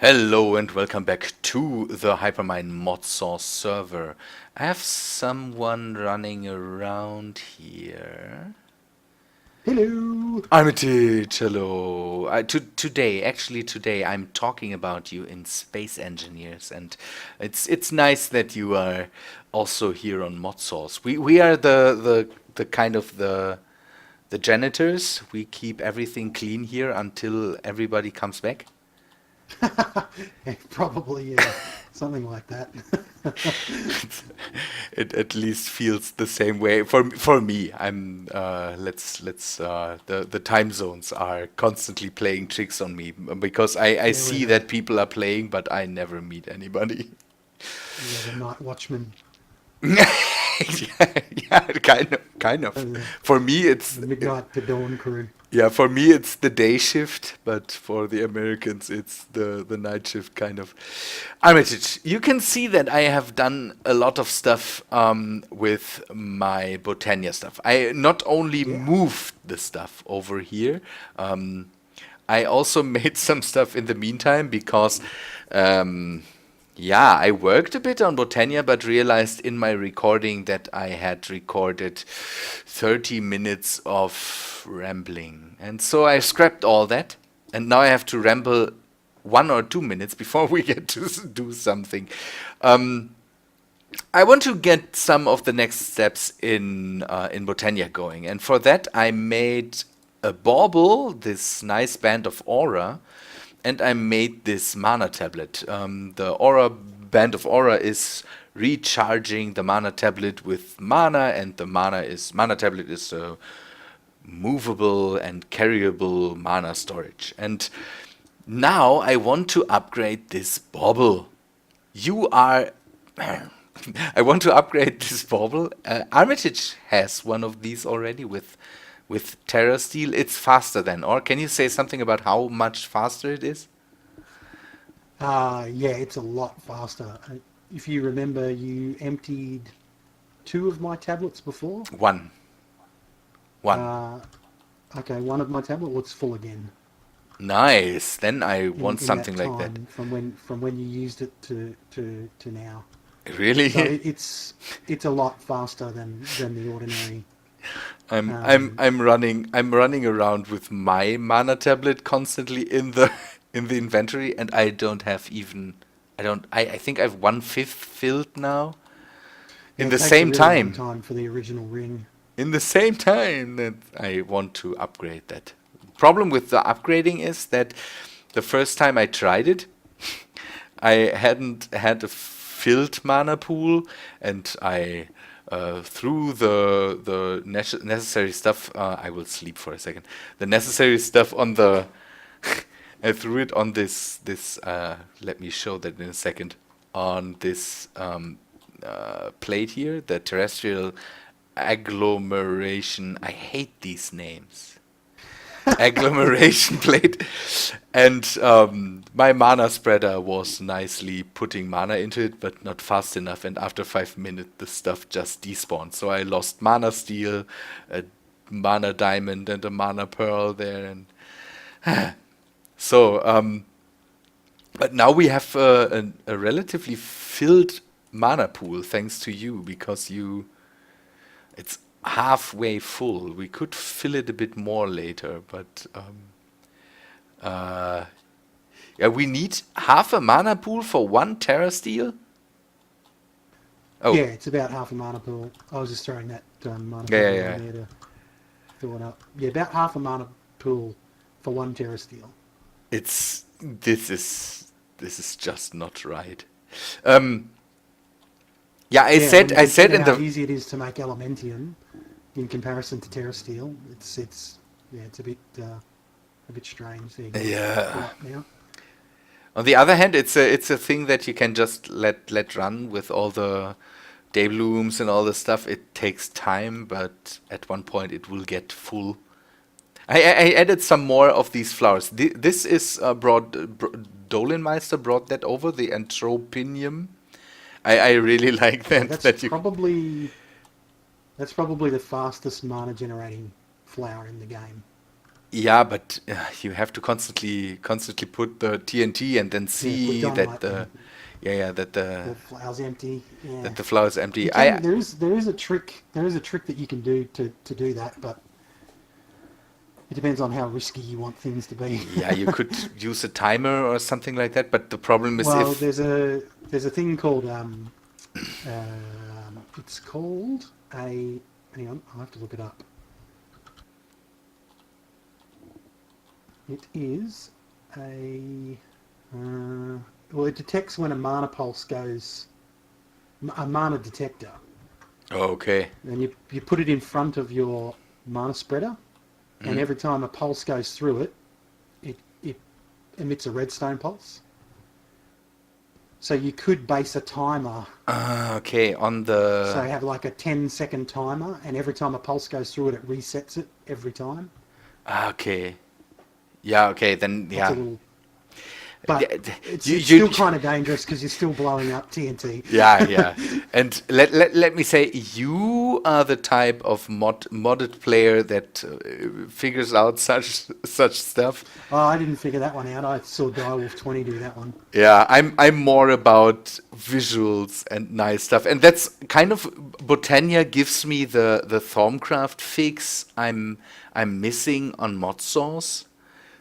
Hello and welcome back to the Hypermine Modsauce server. I have someone running around here. Hello. Armitige, hello. Today, I'm talking about you in Space Engineers, and it's nice that you are also here on Modsauce. We are the kind of the janitors. We keep everything clean here until everybody comes back. Probably, something like that. It at least feels the same way for me. I'm let's the time zones are constantly playing tricks on me because I Yeah, we're see that people are playing, but I never meet anybody. the night watchman, Yeah, kind of. the, For me, it's the midnight to dawn crew. yeah, for me it's the day shift, but for the Americans it's the night shift kind of. Armitage, you can see that I have done a lot of stuff with my Botania stuff. I not only Yeah, moved the stuff over here, I also made some stuff in the meantime because um, yeah, I worked a bit on Botania, but realized in my recording that I had recorded 30 minutes of rambling. And so I scrapped all that, and now I have to ramble 1 or 2 minutes before we get to do something. Um, I want to get some of the next steps in Botania going, and for that I made a bauble, this nice band of aura, and I made this mana tablet. The aura band of aura is recharging the mana tablet with mana, and the mana tablet is a movable and carryable mana storage. And now I want to upgrade this bauble. You are. I want to upgrade this bauble. Armitage has one of these already with Terra Steel. It's faster than, or can you say something about how much faster it is? yeah, it's a lot faster. If you remember, you emptied two of my tablets before. One, one. Uh, okay, one of my tablet was full again Nice. Then I in want in something that like that. time from when you used it to now. So Really? it's a lot faster than the ordinary. I'm Um, I'm running around with my mana tablet constantly in the in the inventory, and I don't have even I think I've 1/5 filled now yeah, in it the takes a same really long time. time for the original ring. In the same time that I want to upgrade that. Problem with the upgrading is that the first time I tried it, I hadn't had a filled mana pool, and I threw the necessary stuff. I will sleep for a second. The necessary stuff on the. I threw it on this. Let me show that in a second. On this plate here, the terrestrial agglomeration. I hate these names. Agglomeration plate, and my mana spreader was nicely putting mana into it, but not fast enough. And after 5 minutes, the stuff just despawned. So I lost mana steel, a mana diamond, and a mana pearl there. And so, but now we have a relatively filled mana pool thanks to you because you it's halfway full. We could fill it a bit more later, but uh, yeah, we need half a mana pool for one Terra Steel. Yeah, Oh, it's about half a mana pool. I was just throwing that mana yeah, pool yeah, line yeah. there to fill it up. Yeah, about half a mana pool for one Terra Steel. It's this is just not right. Um, yeah, Yeah, when you I said consider in how the easy it is to make Elementium in comparison to Terra Steel, it's yeah, it's a bit strange. There you go. It's full yeah. up now. On the other hand, it's a thing that you can just let run with all the day blooms and all the stuff. It takes time, but at one point it will get full. I added some more of these flowers. This is Dolenmeister brought that over, the Antropinium. I really like Yeah, that you. that's probably the fastest mana generating flower in the game. Yeah, but you have to constantly put the TNT and then Yeah, put see that dynamite. the yeah that The flower's empty. Yeah. the flower is empty. You can. There is a trick. There is a trick that you can do to do that, but it depends on how risky you want things to be. Yeah, you could use a timer or something like that, but the problem is Well, if there's a thing called it's called a. Hang on, I'll have to look it up. It is a. Well, it detects when a mana pulse goes. A mana detector, okay. and you put it in front of your mana spreader, and every time a pulse goes through it, it emits a redstone pulse. So you could base a timer. Okay, on So the have like a 10-second timer, and every time a pulse goes through it, it resets it every time. okay. Yeah, okay, then That's yeah. a little. But it's You still kind of dangerous because you're still blowing up TNT. yeah, yeah. And let me say, you are the type of modded player that figures out such stuff. Oh, I didn't figure that one out. I saw Direwolf 20 do that one. Yeah, I'm more about visuals and nice stuff, and that's kind of Botania gives me the Thaumcraft fix I'm missing on Modsauce.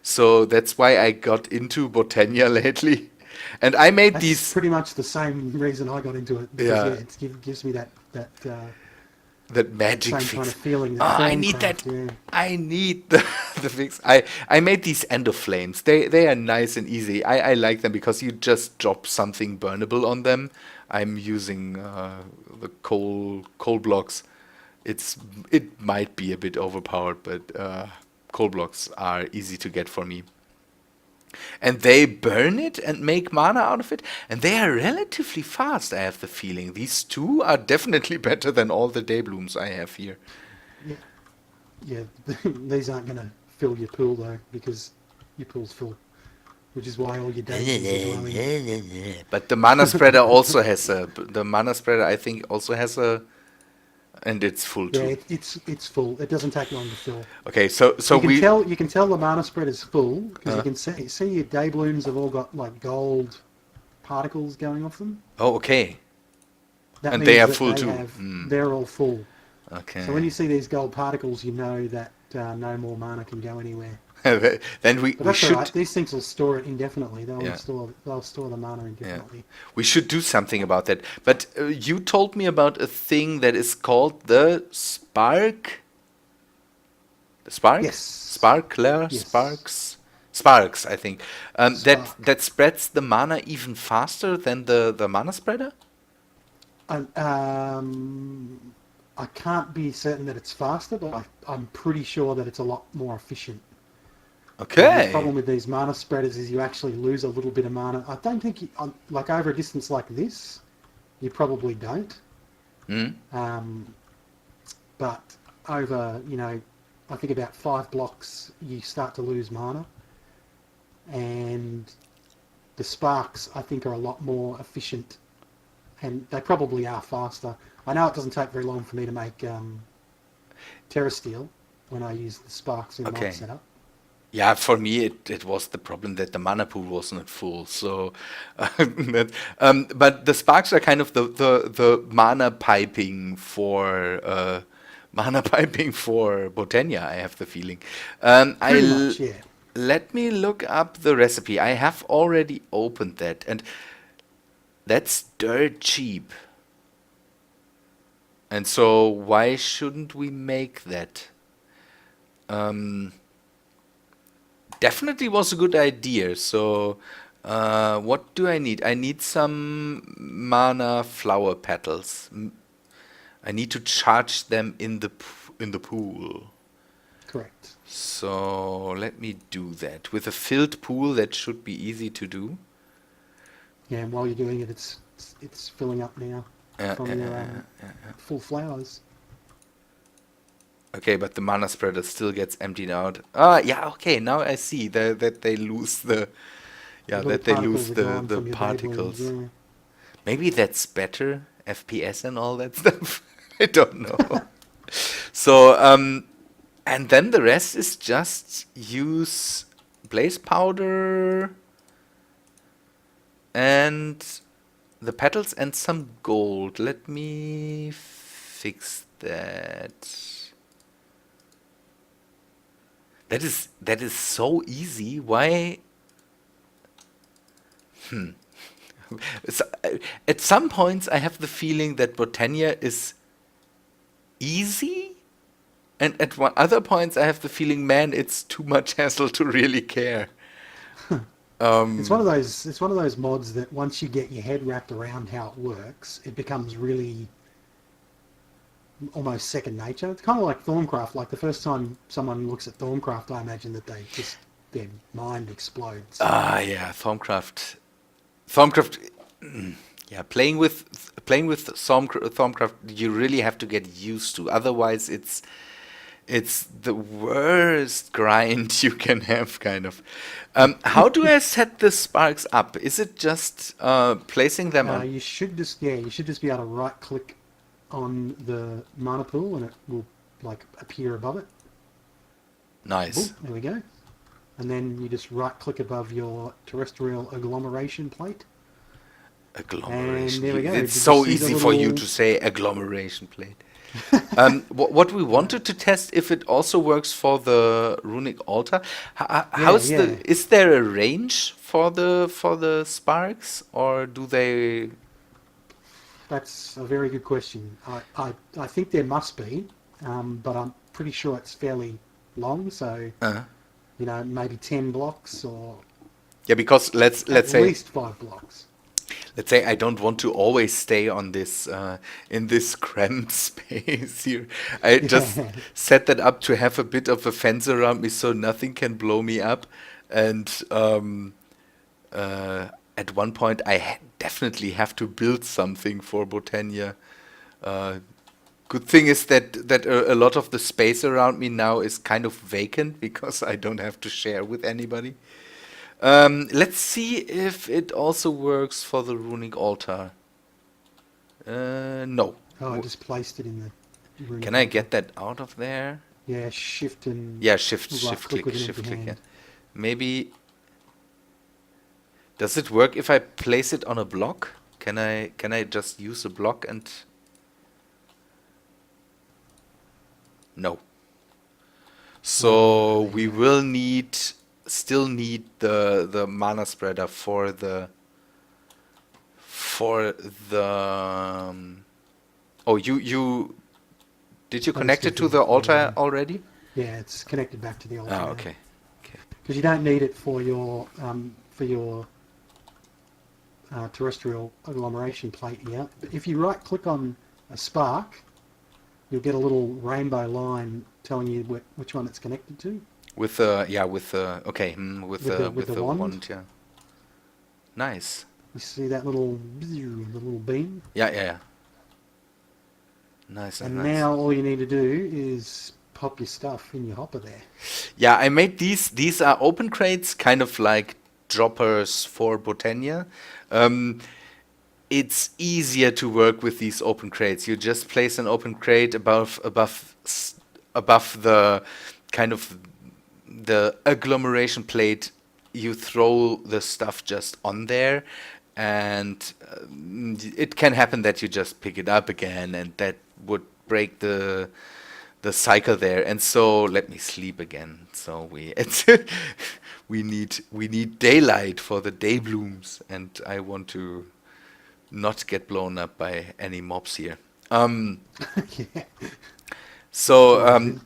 So that's why I got into Botania lately, and I made That's these. pretty much the same reason I got into it. Because, Yeah. it gives me that That magic same fix. kind of feeling. Oh, That I need that. Thaumcraft, yeah. I need the fix. I made these End of Flames. They are nice and easy. I like them because you just drop something burnable on them. I'm using the coal blocks. It might be a bit overpowered, but coal blocks are easy to get for me. And they burn it and make mana out of it, and they are relatively fast, I have the feeling. These two are definitely better than all the Dayblooms I have here. Yeah, these aren't going to fill your pool though, because your pool's full, which is why all your days are glowing. But the mana spreader also has the mana spreader I think also has and it's full Yeah, too. it's full. It doesn't take long to fill. Okay, so You can tell the mana spread is full because you can see your day blooms have all got like gold particles going off them. oh, okay. That And means they are that full they too. have they're all full. Okay. So when you see these gold particles, you know that no more mana can go anywhere. Then we But that's should alright. These things will store it indefinitely. Yeah. They'll store the mana indefinitely. we should do something about that. But you told me about a thing that is called the Spark. The Spark? Yes. Sparkler? Yes. Sparks, I think. That Spark. that spreads the mana even faster than the mana spreader? I can't be certain that it's faster, but I'm pretty sure that it's a lot more efficient. The Okay. problem with these mana spreaders is you actually lose a little bit of mana. I don't think like over a distance like this, you probably don't. But over, I think about 5 blocks, you start to lose mana. And the sparks, I think, are a lot more efficient. And they probably are faster. I know it doesn't take very long for me to make Terrasteel when I use the sparks in Okay. my setup. Yeah, for me it was the problem that the mana pool was not full. So, but the sparks are kind of the mana piping for Botania. I have the feeling. Pretty much, yeah. Let me look up the recipe. I have already opened that, and that's dirt cheap. And so why shouldn't we make that? Definitely was a good idea. So, what do I need? I need some mana flower petals. I need to charge them in the pool. Correct. So let me do that. With a filled pool, that should be easy to do. Yeah, and while you're doing it, it's filling up now from your full flowers. Okay, but the mana spreader still gets emptied out. Ah, yeah. Okay, now I see that they lose the Little particles are gone the from your particles. Beyblades, yeah. Maybe that's better, FPS and all that stuff. I don't know. So And then the rest is just use blaze powder and the petals and some gold. Let me fix that. That is so easy. Why? So, at some points, I have the feeling that Botania is easy, and at other points, I have the feeling, man, it's too much hassle to really care. It's one of those. It's one of those mods that once you get your head wrapped around how it works, it becomes really almost second nature. It's kind of like Thorncraft. Like the first time someone looks at Thorncraft, I imagine that their mind explodes. Yeah, Thaumcraft. Thaumcraft. Yeah, playing with Thaumcraft, you really have to get used to. Otherwise, it's the worst grind you can have, kind of. How do I set the sparks up? Is it just placing them on? You should just be able to right click on the mana pool and it will like appear above it. Nice. Boom, there we go. And then you just right click above your terrestrial agglomeration plate. Agglomeration. And there we go. It's Did so you see the easy for you little- to say agglomeration plate. What we wanted to test if it also works for the runic altar. How's yeah. is there a range for the sparks, or do they? That's a very good question. I think there must be, but I'm pretty sure it's fairly long. So maybe 10 blocks or Yeah, because let's at say least 5 blocks. let's say I don't want to always stay on this in this cramped space here. I just Yeah. set that up to have a bit of a fence around me so nothing can blow me up. And at one point I definitely have to build something for Botania. Good thing is that a lot of the space around me now is kind of vacant because I don't have to share with anybody. Let's see if it also works for the runic altar. No. Oh, I just placed it in the room. Can I get that out of there? Yeah, shift and Yeah, shift right click, with an shift empty click. Yeah. hand. Maybe. Does it work if I place it on a block? Can I just use a block and? No. So we will still need the mana spreader for the oh, you did you I connect just it to did the it for altar already? Yeah, it's connected back to the altar. Oh, okay. Okay. Because you don't need it for your terrestrial agglomeration plate here. But if you right click on a spark, you'll get a little rainbow line telling you which one it's connected to. With the with the wand. wand, yeah. Nice. You see that little beam? Yeah. Nice And nice. now all you need to do is pop your stuff in your hopper there. Yeah, I made these. These are open crates, kind of like droppers for Botania. It's easier to work with these open crates. You just place an open crate above the kind of the agglomeration plate. You throw the stuff just on there, and it can happen that you just pick it up again, and that would break the cycle there. And so let me sleep again. So we need daylight for the day blooms, and I want to not get blown up by any mobs here. Yeah. So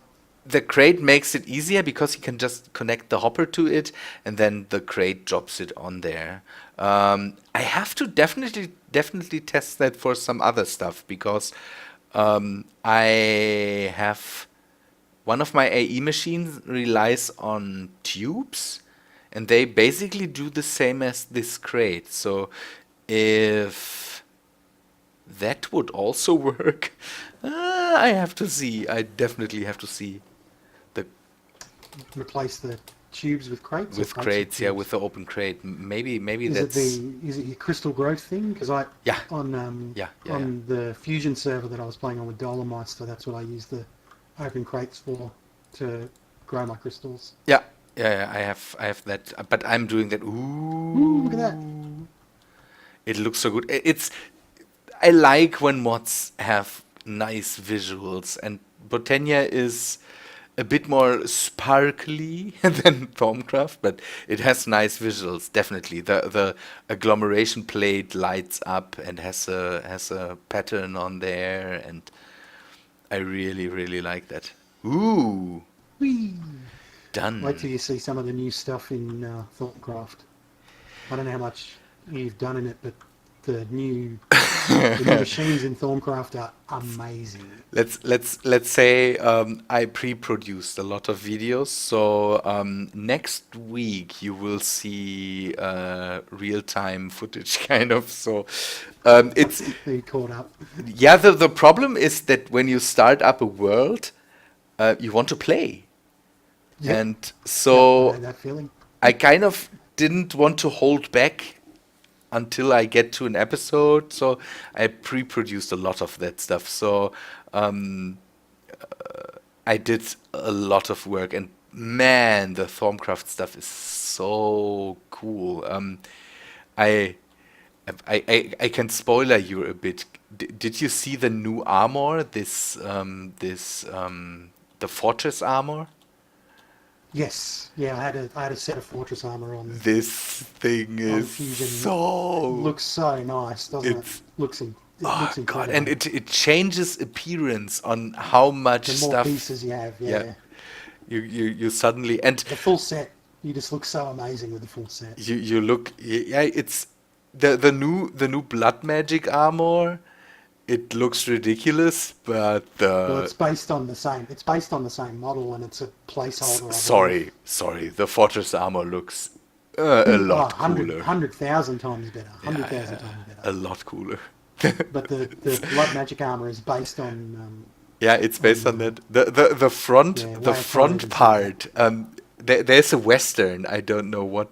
the crate makes it easier because you can just connect the hopper to it, and then the crate drops it on there. I have to definitely test that for some other stuff because I have one of my AE machines relies on tubes, and they basically do the same as this crate. So if that would also work, I have to see. I definitely have to see the Replace the tubes with crates. with crates. Yeah, with the open crate. Maybe Is that's it your crystal growth thing? Because Yeah. on Yeah. the fusion server that I was playing on with Dolomeister, that's what I used the open crates for. to grow my crystals. Yeah, yeah, I have that, but I'm doing that. Ooh, look at that. Ooh, it looks so good. I like when mods have nice visuals, and Botania is a bit more sparkly than Thaumcraft, but it has nice visuals. Definitely, the agglomeration plate lights up and has a pattern on there, and I really like that. Ooh, Whee! Wait till done. you see some of the new stuff in Thoughtcraft. I don't know how much you've done in it, but the new machines in Thorncraft are amazing. Let's say I pre-produced a lot of videos, so next week you will see real-time footage, kind of. So it's They caught up. yeah. The problem is that when you start up a world, you want to play, Yep. and Yep, I so know that feeling. I kind of didn't want to hold back until I get to an episode, so I pre-produced a lot of that stuff. So um, I did a lot of work, and man, the Thaumcraft stuff is so cool. I, I can spoiler you a bit. Did you see the new armor? The fortress armor. Yes. Yeah, I had a set of Fortress armor This thing on is Fusion. It so. looks so nice, doesn't it? It's It Oh looks God, incredible. and it changes appearance on how much The more stuff. pieces you have, Yeah, yeah. you suddenly, and The full set, you just look so amazing with the full set. you look, yeah, it's the new blood magic armor. It looks ridiculous, but Well, it's based on the same. It's based on the same model, and it's a placeholder, I believe. sorry, the fortress armor looks a Oh, lot cooler. 100,000 times better. Yeah, 100,000 times a better. lot cooler. But the blood magic armor is based Yeah, it's based on on that. The front yeah, the way I can't front even say that. part. There's a western. I don't know what.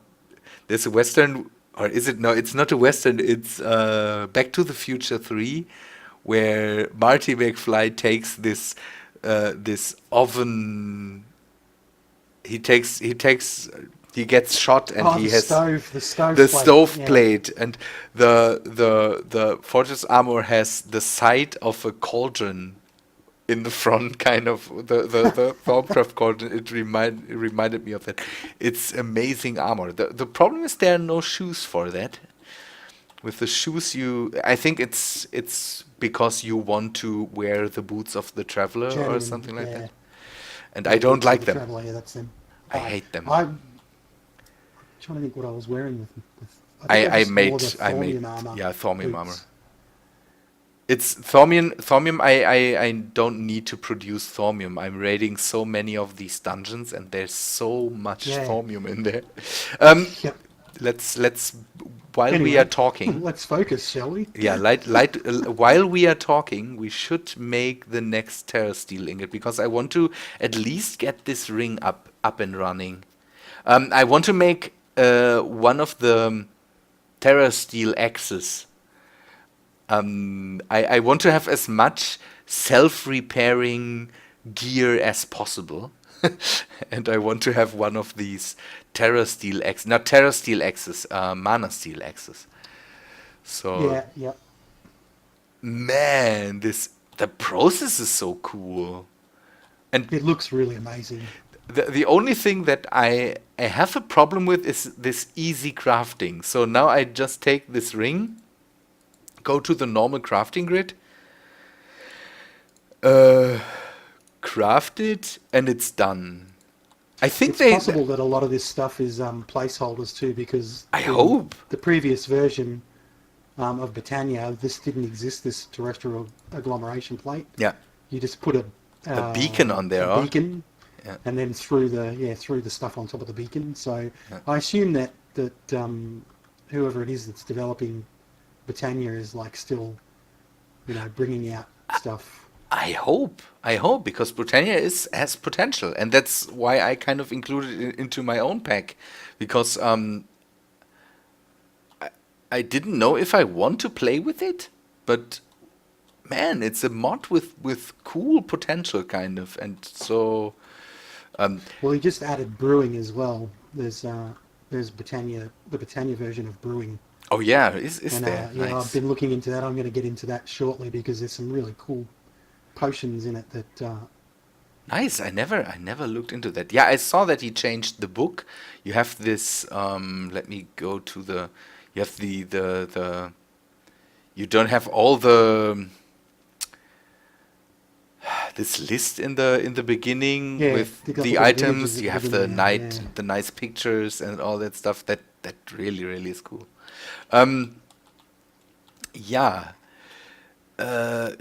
There's a western, or is it? No, it's not a western. It's Back to the Future 3, where Marty McFly takes this oven. He gets shot, and Oh, he has the stove the plate. stove Yeah. plate, and the fortress armor has the side of a cauldron in the front, kind of the Thaumcraft cauldron. It reminded me of that. It's amazing armor. The problem is there are no shoes for that. With the shoes, I think it's because you want to wear the boots of the traveler or Journeyman, something like yeah. that, and Yeah, I don't boots of like the them. traveller, yeah, that's them. I hate them. I'm trying to think what I was wearing with I think I I just wore made the I made Thormium armor. yeah, Thaumium armor. Boots. It's Thaumium. I don't need to produce Thaumium. I'm raiding so many of these dungeons, and there's so much Yeah. Thaumium in there. Um, Yep. let's while we are Anyway, talking, let's focus, shall we? yeah, while we are talking, we should make the next Terra Steel ingot, because I want to at least get this ring up and running. I want to make one of the Terra Steel axes. I want to have as much self-repairing gear as possible. And I want to have one of these Terra Steel axes, not Terra Steel axes, Mana Steel axes. So, Yeah, yeah. man, the process is so cool. And It looks really amazing. the only thing that I have a problem with is this easy crafting. So now I just take this ring, go to the normal crafting grid, craft it, and it's done. I think It's possible that a lot of this stuff is placeholders too, because I hope. the previous version of Botania, this didn't exist. This terrestrial agglomeration plate. Yeah, You just put a beacon on there, a huh? beacon, Yeah. and then threw the stuff on top of the beacon. So Yeah. I assume that whoever it is that's developing Botania is like still, bringing out stuff. I hope, because Botania has potential, and that's why I kind of included it into my own pack, because I didn't know if I want to play with it, but man, it's a mod with cool potential, kind of, and so Well, he just added brewing as well. There's Botania, the Botania version of brewing. Oh yeah, is And there? yeah, I've Nice. been looking into that. I'm going to get into that shortly because there's some really cool potions in it that Nice. I never looked into that. Yeah, I saw that he changed the book. You have this. Let me go to the. You have the. You don't have all the this list in the beginning yeah, with they got the the little images items. at You the have beginning now. Yeah, the nice pictures and all that stuff. That really is cool. Um, yeah. Uh,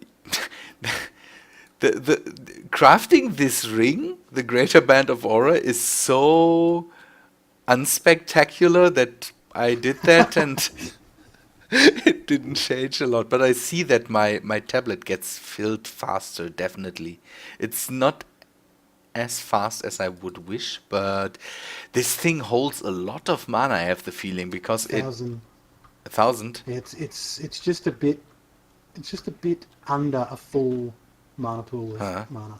the crafting this ring, the Greater Band of Aura, is so unspectacular that I did that and it didn't change a lot. But I see that my tablet gets filled faster, definitely. It's not as fast as I would wish, but this thing holds a lot of mana, I have the feeling, because it 1,000. 1,000. Yeah, it's just a bit. It's just a bit under a full mana pool with Huh? mana.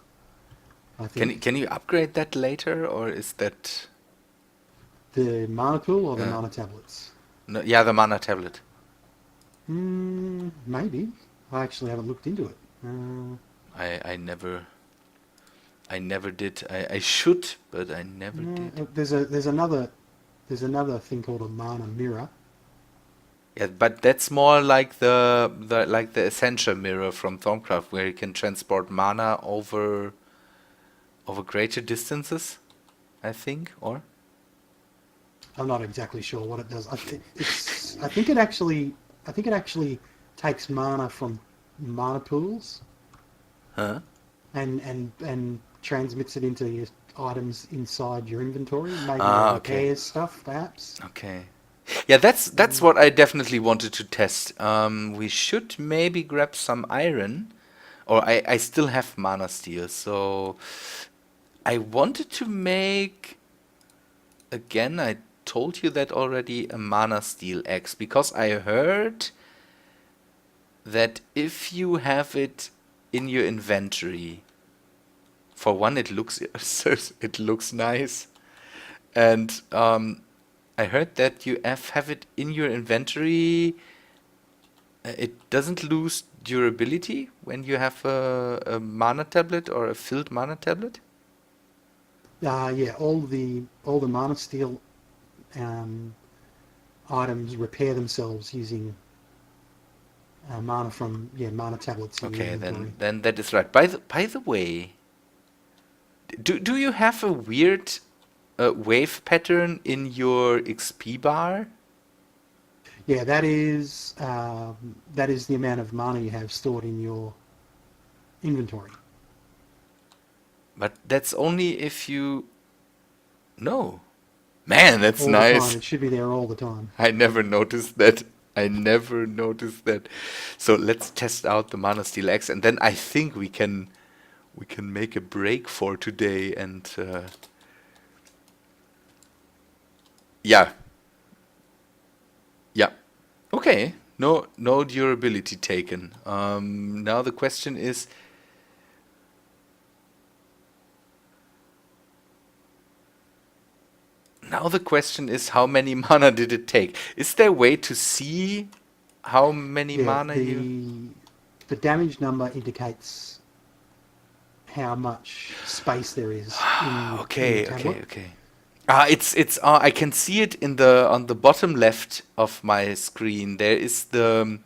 I Can think can you upgrade that later, or is that the mana pool or the uh, mana tablets. no, yeah, the mana tablet? Maybe. I actually haven't looked into it. I I never did. I should, but I never No, did. there's another thing called a mana mirror. Yeah, but that's more like the Essentia mirror from Thaumcraft, where you can transport mana over greater distances, I think, or I'm not exactly sure what it does. I think it actually takes mana from mana pools huh? and transmits it into your items inside your inventory. Maybe the Ah, okay, repairs stuff, perhaps. okay. Yeah, that's what I definitely wanted to test. We should maybe grab some iron, or I still have mana steel, so I wanted to make again. I told you that already, a mana steel axe, because I heard that if you have it in your inventory, for one, it looks it looks nice, and I heard that you have it in your inventory. It doesn't lose durability when you have a mana tablet or a filled mana tablet. Yeah, all the mana steel um, items repair themselves using mana from mana tablets in your Okay, inventory. then that is right. By the way, do you have a weird wave pattern in your XP bar? Yeah, that is the amount of mana you have stored in your inventory But that's only if you. No. Man, that's all the time. nice. It should be there all the time. I never noticed that. I never noticed that. So let's test out the Mana Steel X, and then I think we can make a break for today. And yeah, yeah, okay. No durability taken. Now the question is. Now the question is, how many mana did it take? Is there a way to see how many Yeah, mana you? the damage number indicates how much space there is in the Okay, tablet. okay, okay. It's I can see it in the on the bottom left of my screen. There is the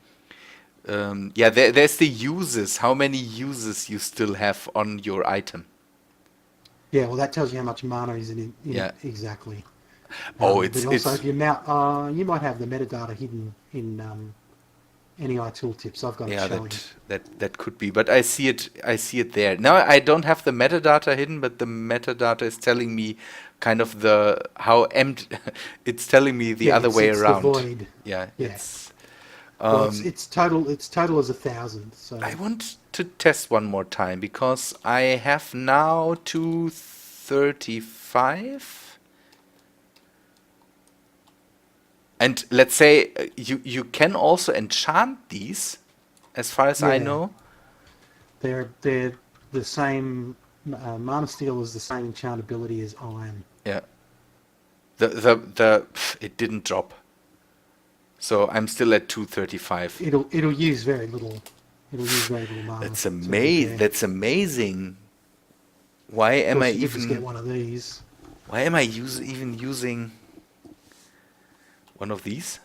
yeah, there's the uses. How many uses you still have on your item? Yeah, well, that tells you how much mana is in it Yeah. exactly. Oh, But also, if you you might have the metadata hidden in NEI tooltips. I've got it yeah, showing. that could be, but I see it there. Now I don't have the metadata hidden, but the metadata is telling me kind of the how empty. It's telling me the Yeah, other way it's the around. void. Yeah, Yeah. it's. Well, Um, it's total as 1,000. So I want to test one more time because I have now 235. And let's say you can also enchant these, as far as I yeah, know. they're the same Mana Steel is the same enchantability as Iron. Yeah. It didn't drop. So I'm still at 235. It'll use very little. It'll use very little mana. That's to repair. That's amazing. Why Of am course, I you could just get even one of these. why am I even using one of these?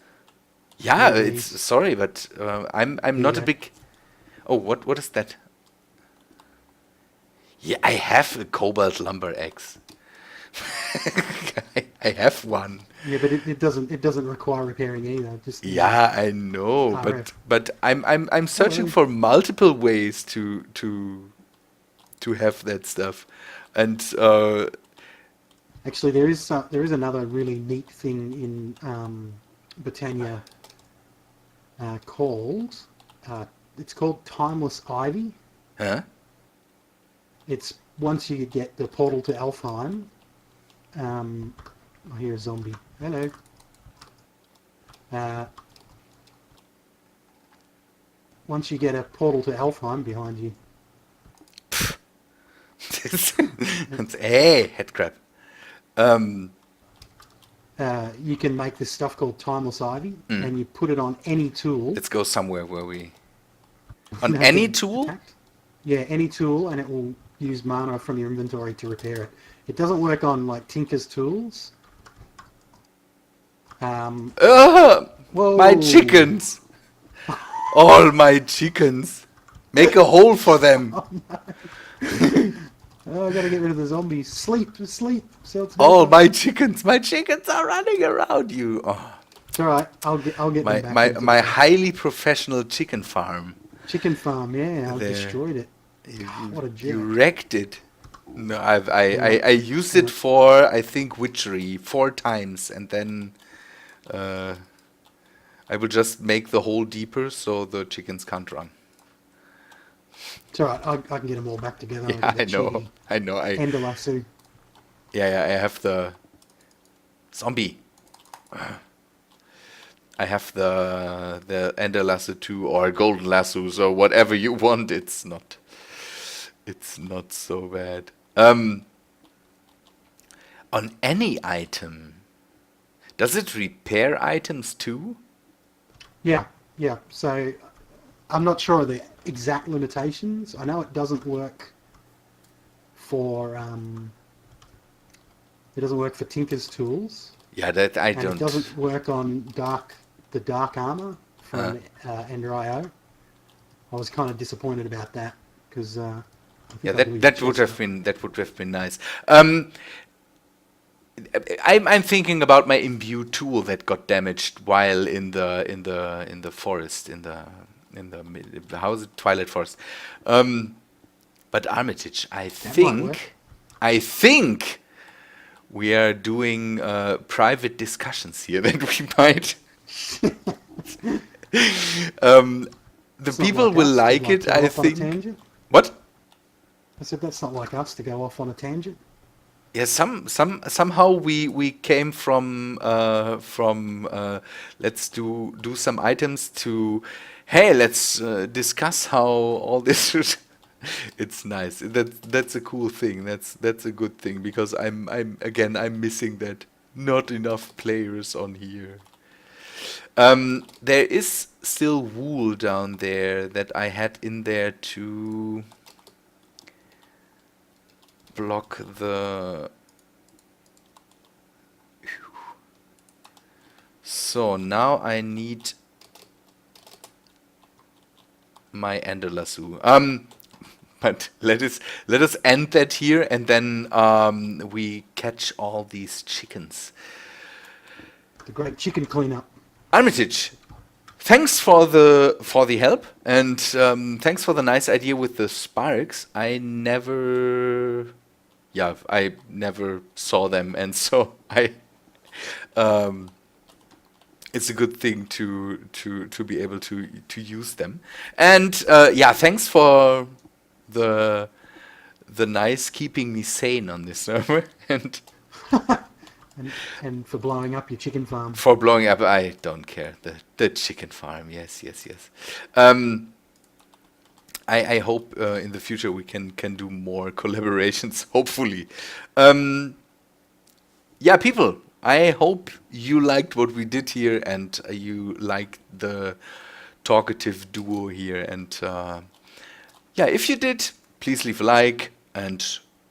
Yeah, One of it's these. sorry, but I'm not a Yeah. big. Oh, what is that? Yeah, I have a cobalt lumber axe. I have one. Yeah, but it doesn't require repairing either. Just Yeah, I know, RF. but I'm searching Hello. for multiple ways to have that stuff, and Actually, there is another really neat thing in Botania called it's called Timeless Ivy. huh? It's once you get the portal to Alfheim. I hear a zombie. Hello. Once you get a portal to Alfheim behind you, Hey, head crab. you can make this stuff called Timeless Ivy, Mm. and you put it on any tool. Let's go somewhere where we on without any getting tool. attacked. Yeah, any tool, and it will use mana from your inventory to repair it. It doesn't work on like Tinker's tools. Whoa! My chickens! All my chickens! Make a hole for them! Oh, I gotta get rid of the zombies. Sleep. So it's All my chickens! My chickens are running around you! Oh, It's all right. I'll get them back. my into my the highly professional chicken farm. chicken farm. Yeah, I There. destroyed it. You, What a you jerk. wrecked it. No, I used it for I think witchery 4 times, and then I will just make the hole deeper so the chickens can't run. It's all right. I can get them all back together. I'll Yeah, get the I know. Ender lasso. Yeah, I have the zombie. I have the Ender Lasso 2 or Golden Lasso, so whatever you want. It's not so bad. On any item, does it repair items too? Yeah. So I'm not sure of the exact limitations. I know it doesn't work for Tinker's tools, Yeah, that I and don't. it doesn't work on the dark armor from Ender IO. I was kind of disappointed about that because Yeah, I believe that would Chester- have been nice. I'm thinking about my imbue tool that got damaged while in the forest how is it, Twilight Forest. But Armitage, I think we are doing private discussions here that we might. The It's not people like will us to, like it, go I off on a think. tangent. What? I said that's not like us to go off on a tangent. Yeah, somehow we came from let's do some items to hey, let's discuss how all this should. It's nice. That's a cool thing. That's a good thing because I'm missing that. Not enough players on here. There is still wool down there that I had in there to block the. So now I need my Ender Lasso. But let us end that here, and then we catch all these chickens. The great chicken cleanup. Armitage, thanks for the help, and thanks for the nice idea with the sparks. I never saw them, and so it's a good thing to be able to use them. And thanks for the nice keeping me sane on this server and and for blowing up your chicken farm. for blowing up. I don't care, the chicken farm. Yes. I hope in the future we can do more collaborations, hopefully. Um, yeah, people, I hope you liked what we did here and you liked the talkative duo here. And yeah, if you did, please leave a like. And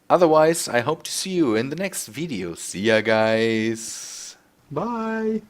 otherwise, I hope to see you in the next video. See ya, guys. Bye.